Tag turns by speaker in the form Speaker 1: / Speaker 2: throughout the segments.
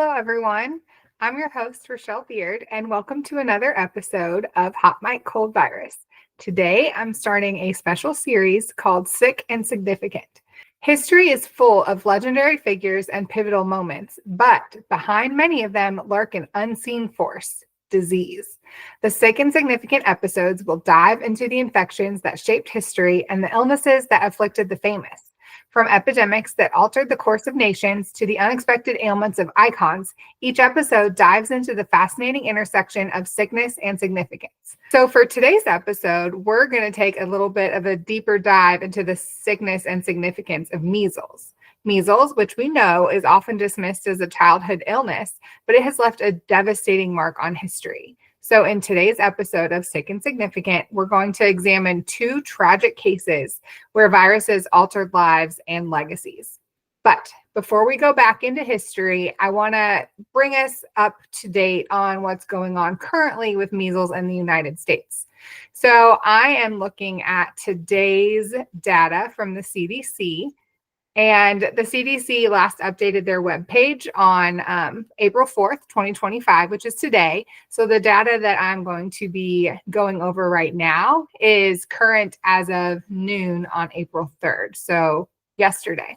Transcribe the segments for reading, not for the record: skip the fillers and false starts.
Speaker 1: Hello, everyone. I'm your host, Rochelle, and welcome to another episode of Hot Mic Cold Virus. Today, I'm starting a special series called Sick and Significant. History is full of legendary figures and pivotal moments, but behind many of them lurk an unseen force, disease. The Sick and Significant episodes will dive into the infections that shaped history and the illnesses that afflicted the famous. From epidemics that altered the course of nations to the unexpected ailments of icons, each episode dives into the fascinating intersection of sickness and significance. So for today's episode, we're going to take a little bit of a deeper dive into the sickness and significance of measles. Measles, which we know is often dismissed as a childhood illness, but it has left a devastating mark on history. So in today's episode of Sick and Significant, we're going to examine two tragic cases where viruses altered lives and legacies. But before we go back into history, I want to bring us up to date on what's going on currently with measles in the United States. So I am looking at today's data from the CDC. And the CDC last updated their webpage on April 4th, 2025, which is today. So the data that I'm going to be going over right now is current as of noon on April 3rd, so yesterday.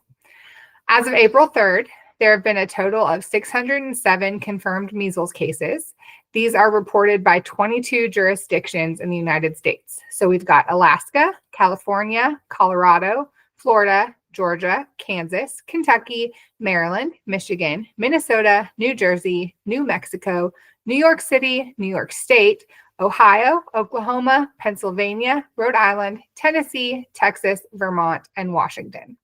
Speaker 1: As of April 3rd, there have been a total of 607 confirmed measles cases. These are reported by 22 jurisdictions in the United States. So we've got Alaska, California, Colorado, Florida, Georgia, Kansas, Kentucky, Maryland, Michigan, Minnesota, New Jersey, New Mexico, New York City, New York State, Ohio, Oklahoma, Pennsylvania, Rhode Island, Tennessee, Texas, Vermont, and Washington.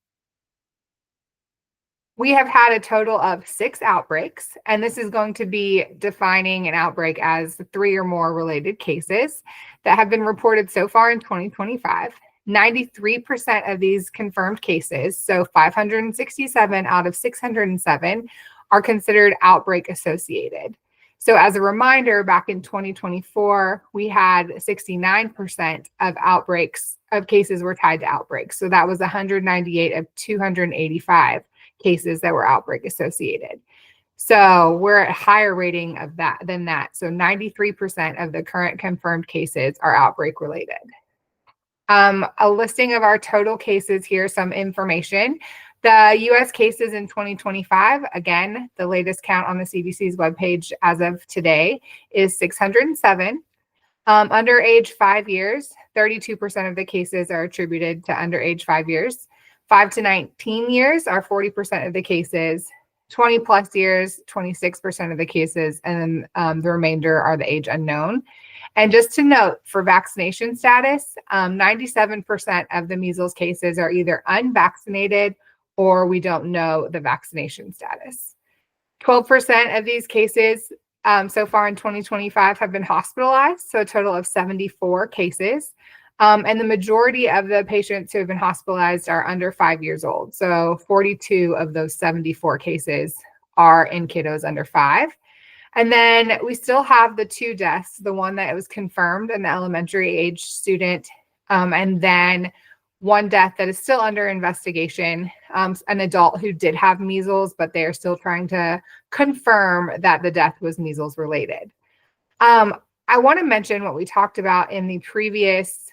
Speaker 1: We have had a total of 6 outbreaks, and this is going to be defining an outbreak as 3 or more related cases that have been reported so far in 2025. 93% of these confirmed cases, so 567 out of 607, are considered outbreak associated. So as a reminder, back in 2024, we had 69% of cases were tied to outbreaks. So that was 198 of 285 cases that were outbreak associated. So we're at a higher rating of that than that. So 93% of the current confirmed cases are outbreak related. A listing of our total cases here, some information. The U.S. cases in 2025, again, the latest count on the CDC's webpage as of today is 607. Under age 5 years, 32% of the cases are attributed to under age 5 years. 5 to 19 years are 40% of the cases. 20 plus years, 26% of the cases, and then the remainder are the age unknown. And just to note, for vaccination status, 97% of the measles cases are either unvaccinated or we don't know the vaccination status. 12% of these cases so far in 2025 have been hospitalized, so a total of 74 cases. And the majority of the patients who have been hospitalized are under 5 years old. So 42 of those 74 cases are in kiddos under 5. And then we still have the 2 deaths, the one that was confirmed, an elementary age student, and then 1 death that is still under investigation, an adult who did have measles, but they are still trying to confirm that the death was measles related. I want to mention what we talked about in the previous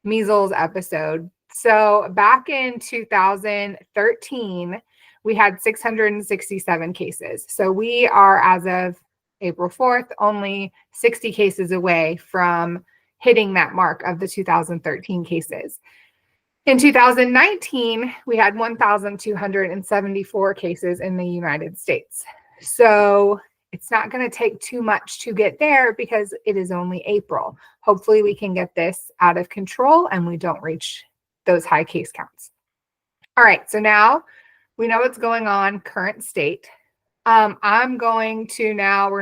Speaker 1: measles episode. So back in 2013, we had 667 cases. So we are, as of April 4th, only 60 cases away from hitting that mark of the 2013 cases. In 2019, we had 1,274 cases in the United States. So it's not going to take too much to get there because it is only April. Hopefully we can get this out of control and we don't reach those high case counts. All right, so now we know what's going on, current state. We're going to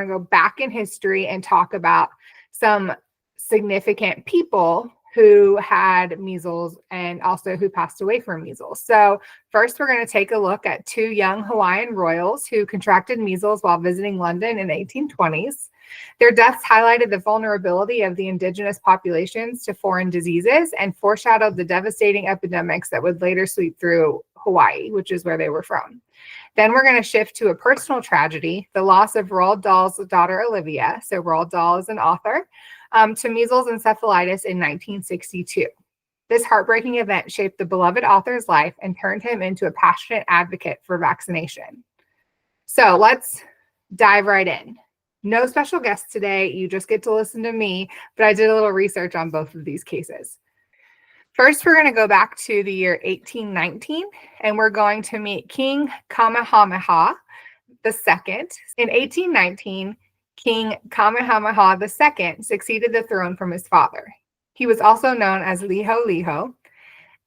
Speaker 1: go back in history and talk about some significant people who had measles and also who passed away from measles. So first, we're going to take a look at 2 young Hawaiian royals who contracted measles while visiting London in the 1820s. Their deaths highlighted the vulnerability of the indigenous populations to foreign diseases and foreshadowed the devastating epidemics that would later sweep through Hawaii, which is where they were from. Then we're going to shift to a personal tragedy, the loss of Roald Dahl's daughter, Olivia. So Roald Dahl is an author, to measles encephalitis in 1962. This heartbreaking event shaped the beloved author's life and turned him into a passionate advocate for vaccination. So let's dive right in. No special guests today. You just get to listen to me, but I did a little research on both of these cases. First, we're going to go back to the year 1819, and we're going to meet King Kamehameha II. In 1819, King Kamehameha II succeeded the throne from his father. He was also known as Liho Liho.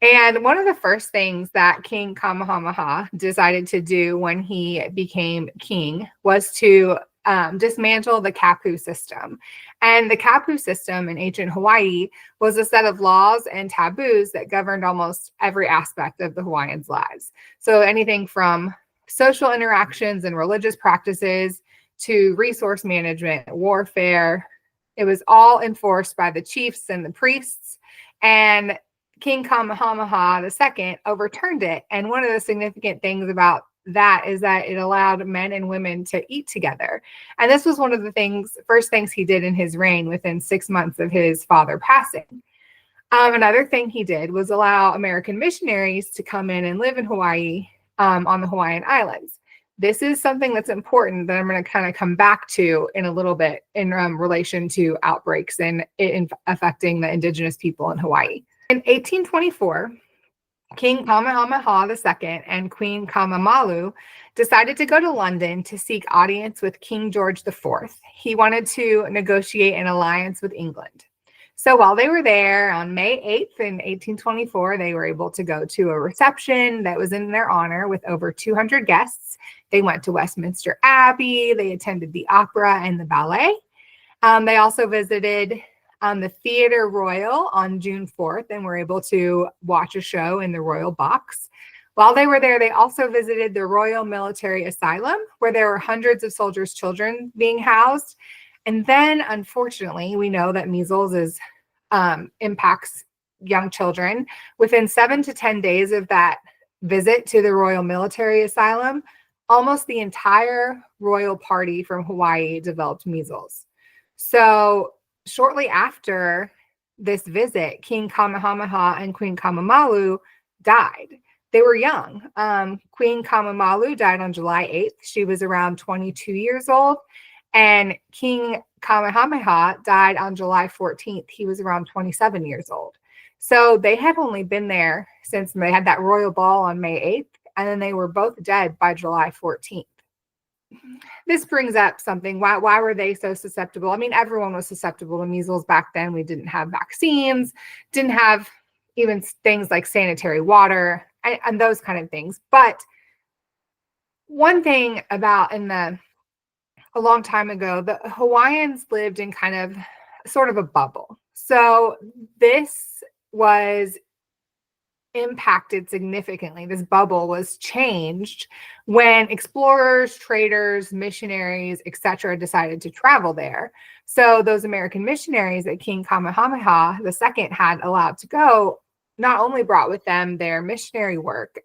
Speaker 1: And one of the first things that King Kamehameha decided to do when he became king was to dismantle the kapu system. And the kapu system in ancient Hawaii was a set of laws and taboos that governed almost every aspect of the Hawaiians' lives. So anything from social interactions and religious practices to resource management, warfare, it was all enforced by the chiefs and the priests. And King Kamehameha II overturned it. And one of the significant things about that is that it allowed men and women to eat together. And this was one of the first things he did in his reign within 6 months of his father passing. Another thing he did was allow American missionaries to come in and live in Hawaii, on the Hawaiian Islands. This is something that's important that I'm going to kind of come back to in a little bit in relation to outbreaks and it affecting the indigenous people in Hawaii. In 1824, King Kamehameha II and Queen Kamamalu decided to go to London to seek audience with King George IV. He wanted to negotiate an alliance with England. So while they were there on May 8th in 1824, they were able to go to a reception that was in their honor with over 200 guests. They went to Westminster Abbey, they attended the opera and the ballet. They also visited the Theatre Royal on June 4th and were able to watch a show in the Royal Box. While they were there, they also visited the Royal Military Asylum, where there were hundreds of soldiers' children being housed. And then, unfortunately, we know that measles impacts young children. Within 7 to 10 days of that visit to the Royal Military Asylum, almost the entire royal party from Hawaii developed measles. So shortly after this visit, King Kamehameha and Queen Kamamalu died. They were young. Queen Kamamalu died on July 8th. She was around 22 years old. And King Kamehameha died on July 14th. He was around 27 years old. So they had only been there since they had that royal ball on May 8th. And then they were both dead by July 14th. This brings up something. Why were they so susceptible? I mean, everyone was susceptible to measles back then. We didn't have vaccines, didn't have even things like sanitary water and those kind of things. But one thing about a long time ago, the Hawaiians lived in kind of sort of a bubble. So this was impacted significantly. This bubble was changed when explorers, traders, missionaries, etc. decided to travel there. So those American missionaries that King Kamehameha II had allowed to go not only brought with them their missionary work,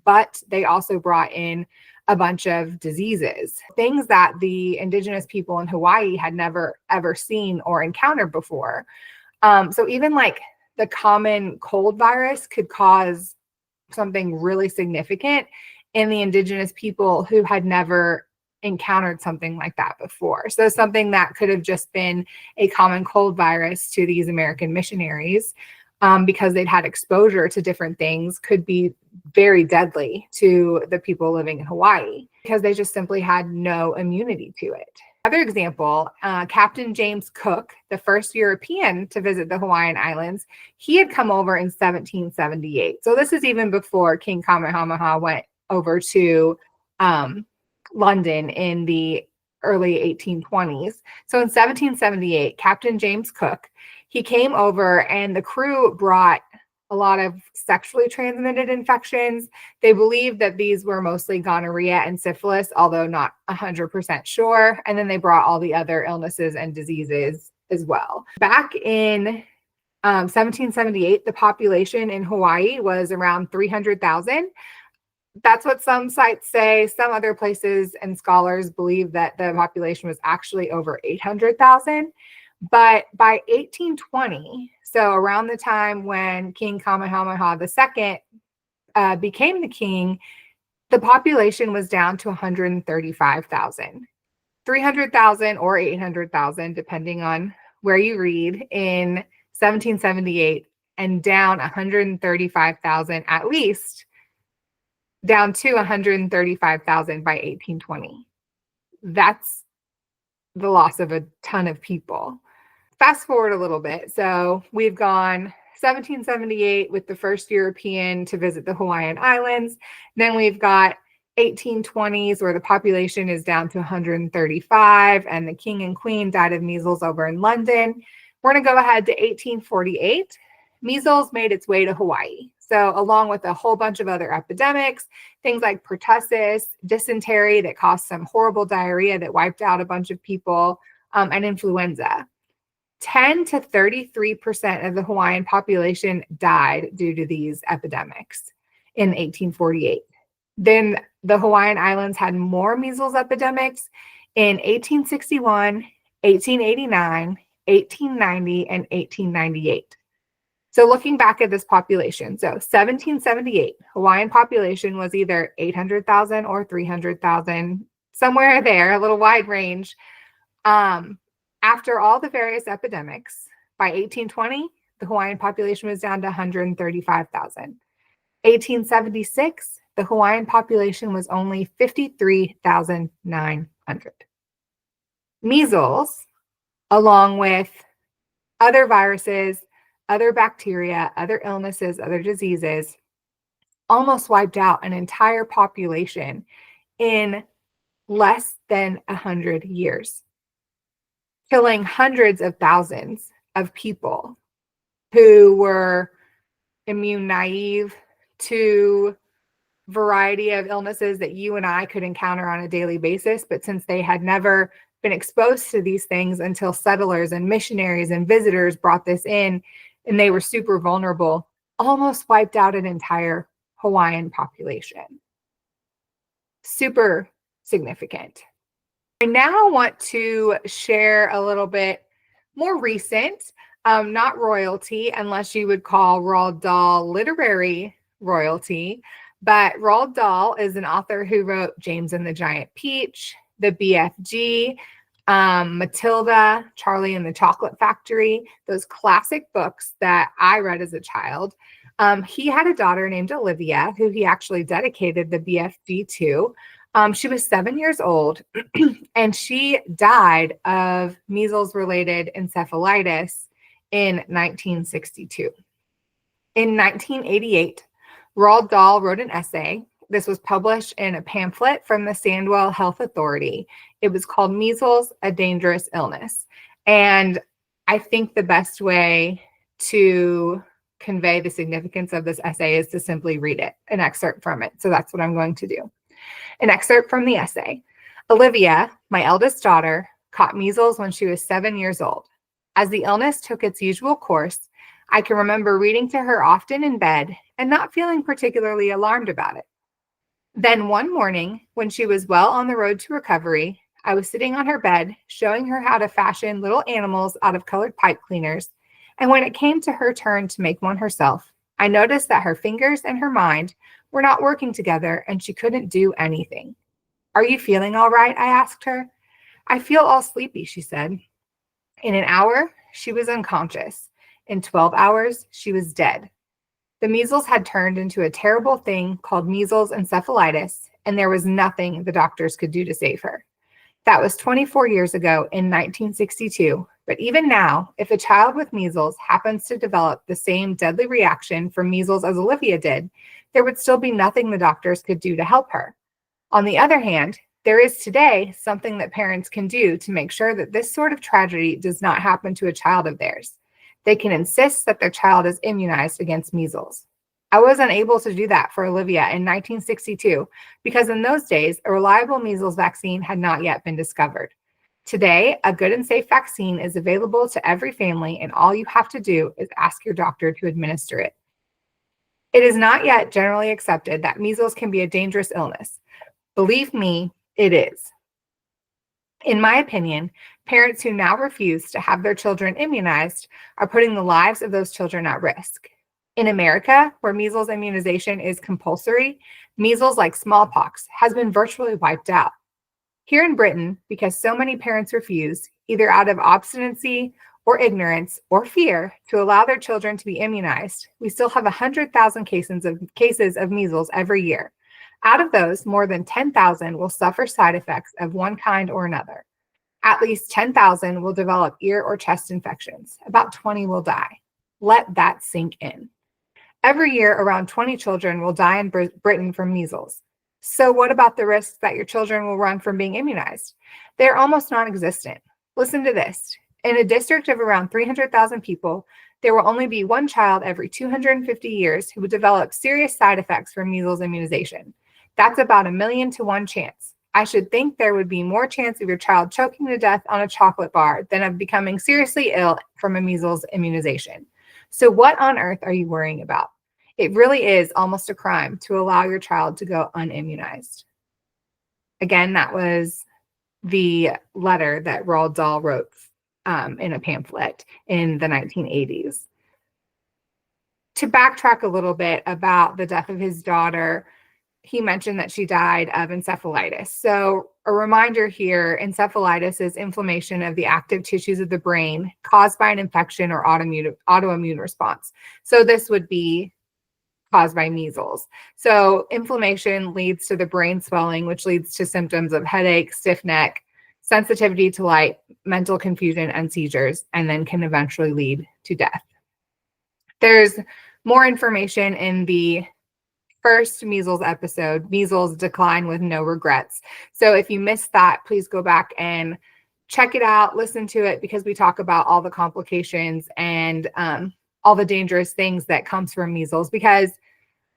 Speaker 1: but they also brought in a bunch of diseases, things that the indigenous people in Hawaii had never ever seen or encountered before. So even like the common cold virus could cause something really significant in the indigenous people who had never encountered something like that before. So something that could have just been a common cold virus to these American missionaries, because they'd had exposure to different things, could be very deadly to the people living in Hawaii because they just simply had no immunity to it. Another example, Captain James Cook, the first European to visit the Hawaiian Islands, he had come over in 1778. So this is even before King Kamehameha went over to London in the early 1820s. So in 1778, Captain James Cook, he came over and the crew brought a lot of sexually transmitted infections. They believed that these were mostly gonorrhea and syphilis, although not 100% sure. And then they brought all the other illnesses and diseases as well. Back in 1778, the population in Hawaii was around 300,000. That's what some sites say. Some other places and scholars believe that the population was actually over 800,000. But by 1820, so around the time when King Kamehameha II became the king, the population was down to 135,000. 300,000 or 800,000, depending on where you read, in 1778, and down 135,000 at least, down to 135,000 by 1820. That's the loss of a ton of people. Fast forward a little bit. So we've gone 1778 with the first European to visit the Hawaiian Islands. Then we've got 1820s where the population is down to 135 and the king and queen died of measles over in London. We're going to go ahead to 1848. Measles made its way to Hawaii. So along with a whole bunch of other epidemics, things like pertussis, dysentery that caused some horrible diarrhea that wiped out a bunch of people, and influenza. 10 to 33% of the Hawaiian population died due to these epidemics in 1848. Then the Hawaiian Islands had more measles epidemics in 1861, 1889, 1890, and 1898. So looking back at this population, so 1778, Hawaiian population was either 800,000 or 300,000, somewhere there, a little wide range. After all the various epidemics, by 1820, the Hawaiian population was down to 135,000. 1876, the Hawaiian population was only 53,900. Measles, along with other viruses, other bacteria, other illnesses, other diseases, almost wiped out an entire population in less than 100 years, killing hundreds of thousands of people who were immune naive to a variety of illnesses that you and I could encounter on a daily basis. But since they had never been exposed to these things until settlers and missionaries and visitors brought this in, and they were super vulnerable, almost wiped out an entire Hawaiian population. Super significant. I now want to share a little bit more recent, not royalty, unless you would call Roald Dahl literary royalty, but Roald Dahl is an author who wrote James and the Giant Peach, The BFG, Matilda, Charlie and the Chocolate Factory, those classic books that I read as a child. He had a daughter named Olivia, who he actually dedicated the BFG to. She was 7 years old, and she died of measles-related encephalitis in 1962. In 1988, Roald Dahl wrote an essay. This was published in a pamphlet from the Sandwell Health Authority. It was called Measles, a Dangerous Illness. And I think the best way to convey the significance of this essay is to simply read it, an excerpt from it. So that's what I'm going to do. An excerpt from the essay. Olivia, my eldest daughter, caught measles when she was 7 years old. As the illness took its usual course, I can remember reading to her often in bed and not feeling particularly alarmed about it. Then one morning, when she was well on the road to recovery, I was sitting on her bed, showing her how to fashion little animals out of colored pipe cleaners. And when it came to her turn to make one herself, I noticed that her fingers and her mind were not working together and she couldn't do anything. Are you feeling all right? I asked her. I feel all sleepy, she said. In an hour, she was unconscious. In 12 hours, she was dead. The measles had turned into a terrible thing called measles encephalitis, and there was nothing the doctors could do to save her. That was 24 years ago in 1962, but even now, if a child with measles happens to develop the same deadly reaction from measles as Olivia did, there would still be nothing the doctors could do to help her. On the other hand, there is today something that parents can do to make sure that this sort of tragedy does not happen to a child of theirs. They can insist that their child is immunized against measles. I was unable to do that for Olivia in 1962 because in those days, a reliable measles vaccine had not yet been discovered. Today, a good and safe vaccine is available to every family, and all you have to do is ask your doctor to administer it. It is not yet generally accepted that measles can be a dangerous illness. Believe me, it is. In my opinion, parents who now refuse to have their children immunized are putting the lives of those children at risk. In America, where measles immunization is compulsory, measles, like smallpox, has been virtually wiped out. Here in Britain, because so many parents refuse, either out of obstinacy or ignorance or fear, to allow their children to be immunized, we still have 100,000 cases of measles every year. Out of those, more than 10,000 will suffer side effects of one kind or another. At least 10,000 will develop ear or chest infections. About 20 will die. Let that sink in. Every year, around 20 children will die in Britain from measles. So what about the risks that your children will run from being immunized? They're almost non-existent. Listen to this. In a district of around 300,000 people, there will only be one child every 250 years who would develop serious side effects from measles immunization. That's about 1,000,000 to 1 chance. I should think there would be more chance of your child choking to death on a chocolate bar than of becoming seriously ill from a measles immunization. So what on earth are you worrying about? It really is almost a crime to allow your child to go unimmunized. Again, that was the letter that Roald Dahl wrote in a pamphlet in the 1980s. To backtrack a little bit about the death of his daughter, he mentioned that she died of encephalitis. So a reminder here, encephalitis is inflammation of the active tissues of the brain caused by an infection or autoimmune response. So this would be caused by measles. So inflammation leads to the brain swelling, which leads to symptoms of headache, stiff neck, sensitivity to light, mental confusion, and seizures, and then can eventually lead to death. There's more information in the first measles episode, Measles Decline with No Regrets. So if you missed that, please go back and check it out, listen to it, because we talk about all the complications and all the dangerous things that comes from measles. Because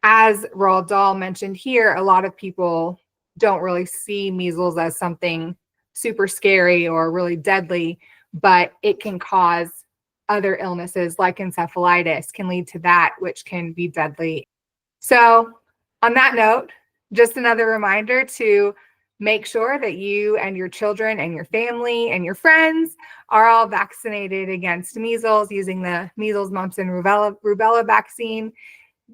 Speaker 1: as Roald Dahl mentioned here, a lot of people don't really see measles as something super scary or really deadly, but it can cause other illnesses like encephalitis, can lead to that, which can be deadly. So on that note, just another reminder to make sure that you and your children and your family and your friends are all vaccinated against measles using the measles, mumps, and rubella vaccine.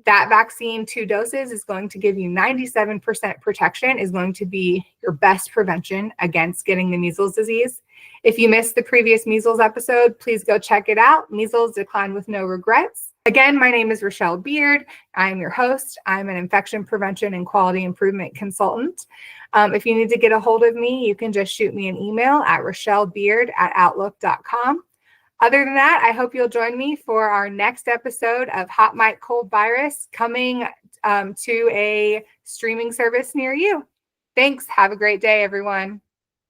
Speaker 1: That vaccine, 2 doses, is going to give you 97% protection, is going to be your best prevention against getting the measles disease. If you missed the previous measles episode, please go check it out. Measles Decline with No Regrets. Again, my name is Rochelle Beard. I am your host. I'm an infection prevention and quality improvement consultant. If you need to get a hold of me, you can just shoot me an email at rochellebeard@outlook.com. Other than that, I hope you'll join me for our next episode of Hot Mic Cold Virus, coming to a streaming service near you. Thanks. Have a great day, everyone.